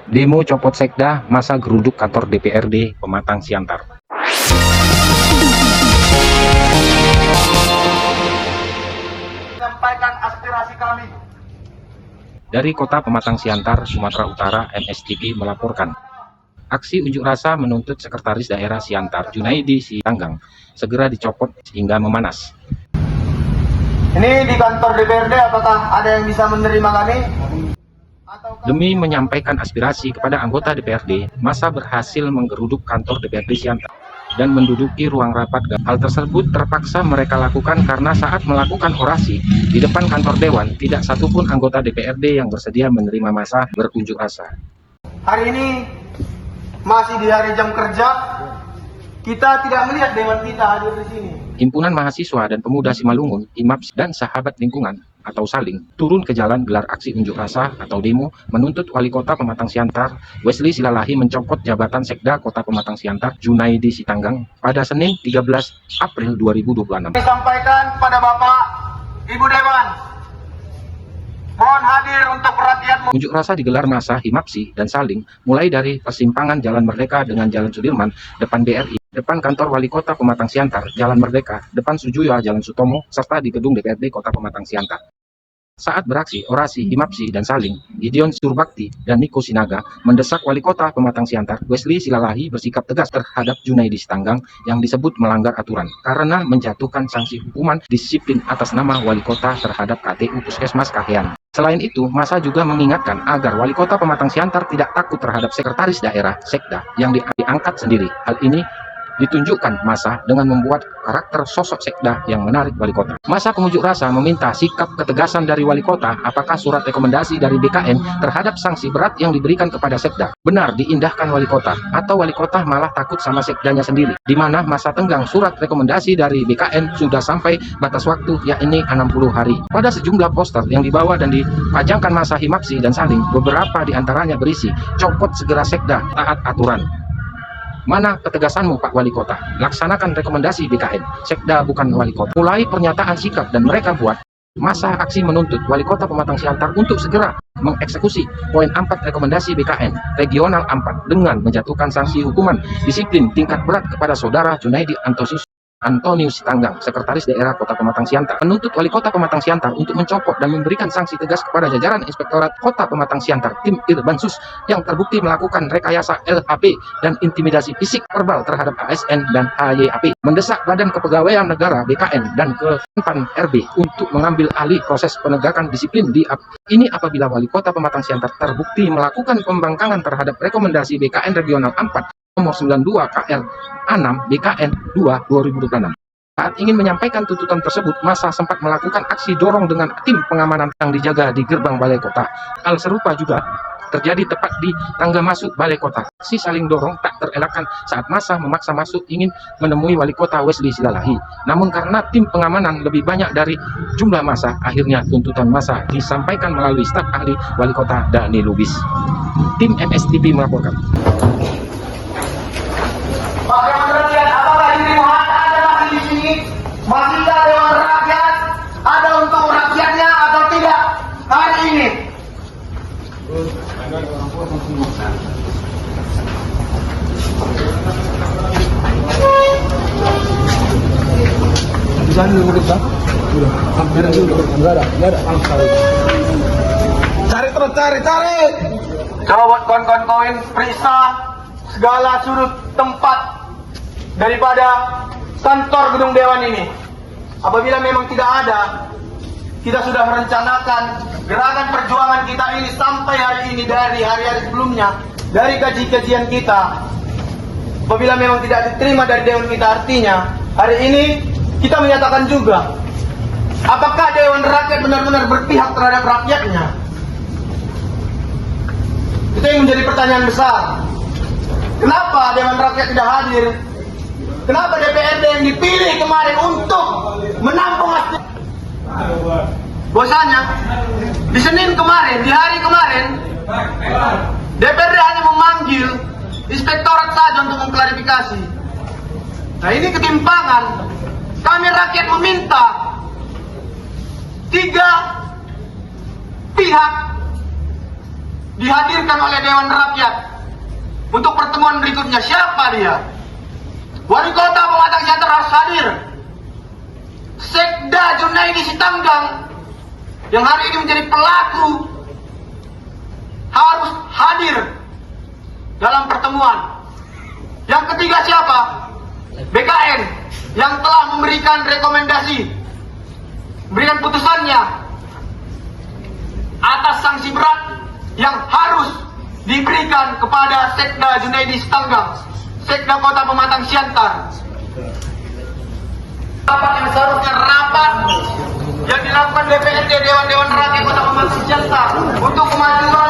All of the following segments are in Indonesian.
Demo copot sekda, masa geruduk kantor DPRD Pematang Siantar. Menyampaikan aspirasi kami. Dari Kota Pematang Siantar, Sumatera Utara, MSTV melaporkan, aksi unjuk rasa menuntut Sekretaris Daerah Siantar, Junaidi Sitanggang, segera dicopot hingga memanas. Ini di kantor DPRD, apakah ada yang bisa menerima kami? Demi menyampaikan aspirasi kepada anggota DPRD, massa berhasil menggeruduk kantor DPRD Siantar dan menduduki ruang rapat. Hal tersebut terpaksa mereka lakukan karena saat melakukan orasi di depan kantor Dewan, tidak satupun anggota DPRD yang bersedia menerima massa berunjuk rasa. Hari ini masih di hari jam kerja, kita tidak melihat Dewan kita hadir di sini. Himpunan Mahasiswa dan Pemuda Simalungun, HIMAPS, dan Sahabat Lingkungan atau Saling turun ke jalan gelar aksi unjuk rasa atau demo menuntut Wali Kota Pematang Siantar, Wesley Silalahi, mencopot jabatan Sekda Kota Pematang Siantar, Junaidi Sitanggang, pada Senin 13 April 2026. Disampaikan pada Bapak Ibu Dewan, mohon hadir untuk perhatian. Unjuk rasa digelar massa HIMAPSI dan Saling mulai dari persimpangan Jalan Merdeka dengan Jalan Sudirman, depan BRI, depan kantor Wali Kota Pematang Siantar, Jalan Merdeka, depan Sujuya, Jalan Sutomo, serta di gedung DPRD Kota Pematang Siantar. Saat beraksi, orasi HIMAPSI dan Saling, Gideon Surbakti dan Niko Sinaga mendesak Wali Kota Pematang Siantar, Wesley Silalahi, bersikap tegas terhadap Junaidi Sitanggang yang disebut melanggar aturan karena menjatuhkan sanksi hukuman disiplin atas nama Wali Kota terhadap KTU Puskesmas Kahean. Selain itu, massa juga mengingatkan agar Wali Kota Pematang Siantar tidak takut terhadap Sekretaris Daerah Sekda yang diangkat sendiri. Hal ini ditunjukkan massa dengan membuat karakter sosok Sekda yang menarik Wali Kota. Massa pengunjuk rasa meminta sikap ketegasan dari Wali Kota apakah surat rekomendasi dari BKN terhadap sanksi berat yang diberikan kepada Sekda benar diindahkan Wali Kota atau Wali Kota malah takut sama Sekdanya sendiri, di mana massa tenggang surat rekomendasi dari BKN sudah sampai batas waktu yakni 60 hari. Pada sejumlah poster yang dibawa dan dipajangkan massa HIMAPSI dan Saling, beberapa diantaranya berisi copot segera Sekda, taat aturan. Mana ketegasanmu Pak Wali Kota? Laksanakan rekomendasi BKN. Sekda bukan Wali Kota. Mulai pernyataan sikap dan mereka buat massa aksi menuntut Wali Kota Pematang Siantar untuk segera mengeksekusi poin 4 rekomendasi BKN Regional 4 dengan menjatuhkan sanksi hukuman disiplin tingkat berat kepada Saudara Junaidi Antonius Sitanggang, Sekretaris Daerah Kota Pematang Siantar, menuntut Wali Kota Pematang Siantar untuk mencopot dan memberikan sanksi tegas kepada jajaran Inspektorat Kota Pematang Siantar, tim Irbansus yang terbukti melakukan rekayasa LHP dan intimidasi fisik verbal terhadap ASN dan HYAP, mendesak Badan Kepegawaian Negara BKN dan Kemenpan RB untuk mengambil alih proses penegakan disiplin ini apabila Wali Kota Pematang Siantar terbukti melakukan pembangkangan terhadap rekomendasi BKN Regional 4 nomor 92 KL 6 BKN 2 2026. Saat ingin menyampaikan tuntutan tersebut, massa sempat melakukan aksi dorong dengan tim pengamanan yang dijaga di gerbang Balai Kota. Hal serupa juga terjadi tepat di tangga masuk Balai Kota. Si saling dorong tak terelakkan saat massa memaksa masuk ingin menemui Wali Kota Wesley Silalahi. Namun karena tim pengamanan lebih banyak dari jumlah massa, akhirnya tuntutan massa disampaikan melalui staf ahli Wali Kota Dhani Lubis. Tim MSTV melaporkan. Bagaimana rakyat, apakah dirimu ada lagi di sini? Masihkah Dewan Rakyat ada untuk rakyatnya atau tidak hari ini? Cari. Coba buat kawan-kawan koin, periksa segala sudut tempat daripada kantor gedung Dewan ini. Apabila memang tidak ada, kita sudah merencanakan gerakan perjuangan kita ini sampai hari ini dari hari-hari sebelumnya, dari kajian kita. Apabila memang tidak diterima dari Dewan kita, artinya hari ini kita menyatakan juga apakah Dewan Rakyat benar-benar berpihak terhadap rakyatnya. Itu yang menjadi pertanyaan besar. Kenapa Dewan Rakyat tidak hadir? Kenapa DPRD yang dipilih kemarin untuk menampung aspirasi? Bosannya, di Senin kemarin, di hari kemarin, DPRD hanya memanggil inspektorat saja untuk mengklarifikasi. Nah ini ketimpangan. Kami rakyat meminta 3 pihak dihadirkan oleh Dewan Rakyat untuk pertemuan berikutnya. Siapa dia? Wali Kota Pematang Siantar harus hadir. Sekda Junaidi Sitanggang yang hari ini menjadi pelaku harus hadir dalam pertemuan. Yang ketiga siapa? BKN yang telah memberikan rekomendasi, memberikan putusannya atas sanksi berat yang harus diberikan kepada Sekda Junaidi Sitanggang, Sekda Kota Pematang Siantar. Rapat yang seharusnya rapat yang dilakukan DPRD Dewan Rakyat Kota Pematang Siantar untuk kemajuan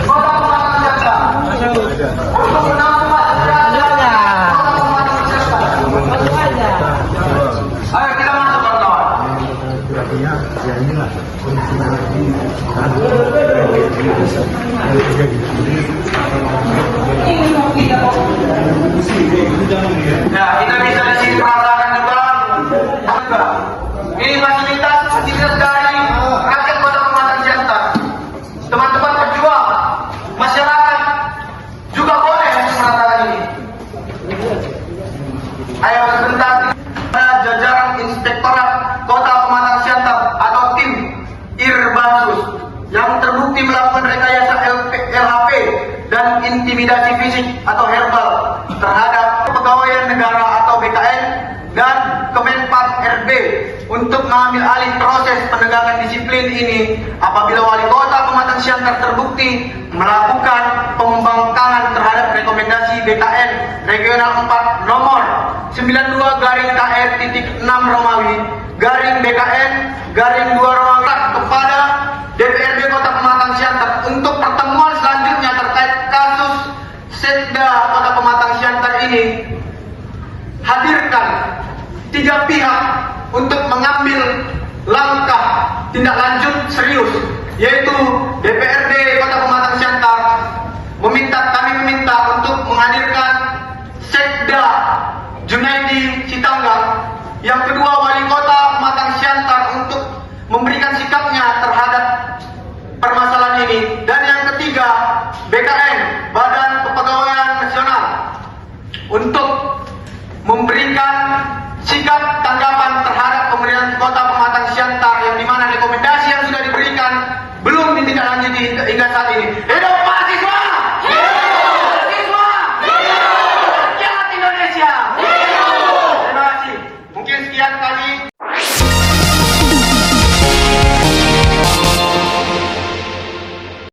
Kota Pematang Siantar, untuk menambah ayo kita masuk kawan-kawan. Nah, kita bisa di sini merasakan juga. Ini fasilitas dari rakyat Kota Pematang Siantar. Teman-teman pejuang, masyarakat juga boleh merasakan ini. Ayo sebentar. Jajaran Inspektorat Kota Pematang Siantar atau tim Irbansus yang terbukti melakukan rekayasa LHP dan intimidasi fisik atau herbal terhadap Kepegawaian Negara atau BKN dan Kemenpan RB untuk mengambil alih proses penegakan disiplin ini apabila Wali Kota Pematang Siantar terbukti melakukan pembangkangan terhadap rekomendasi BKN Regional 4 nomor 92/KR.6 Romawi /BKN/2 Romawi kepada DPRD Kota Pematang Siantar untuk pertemuan selanjutnya terkait kasus Sekda Kota Pematang Siantar ini, hadirkan 3 pihak untuk mengambil langkah tindak lanjut serius, yaitu DPRD Kota Pematang Siantar kami meminta untuk menghadirkan Sekda Junaidi Sitanggang, yang kedua Wali Kota Pematang Siantar untuk memberikan sikapnya terhadap permasalahan ini, dan yang ketiga BKN Badan Kepegawaian Nasional untuk memberikan sikap tanggapan terhadap pemerintahan Kota Pematang Siantar yang dimana rekomendasi yang sudah diberikan belum ditindaklanjuti hingga saat ini. Hidup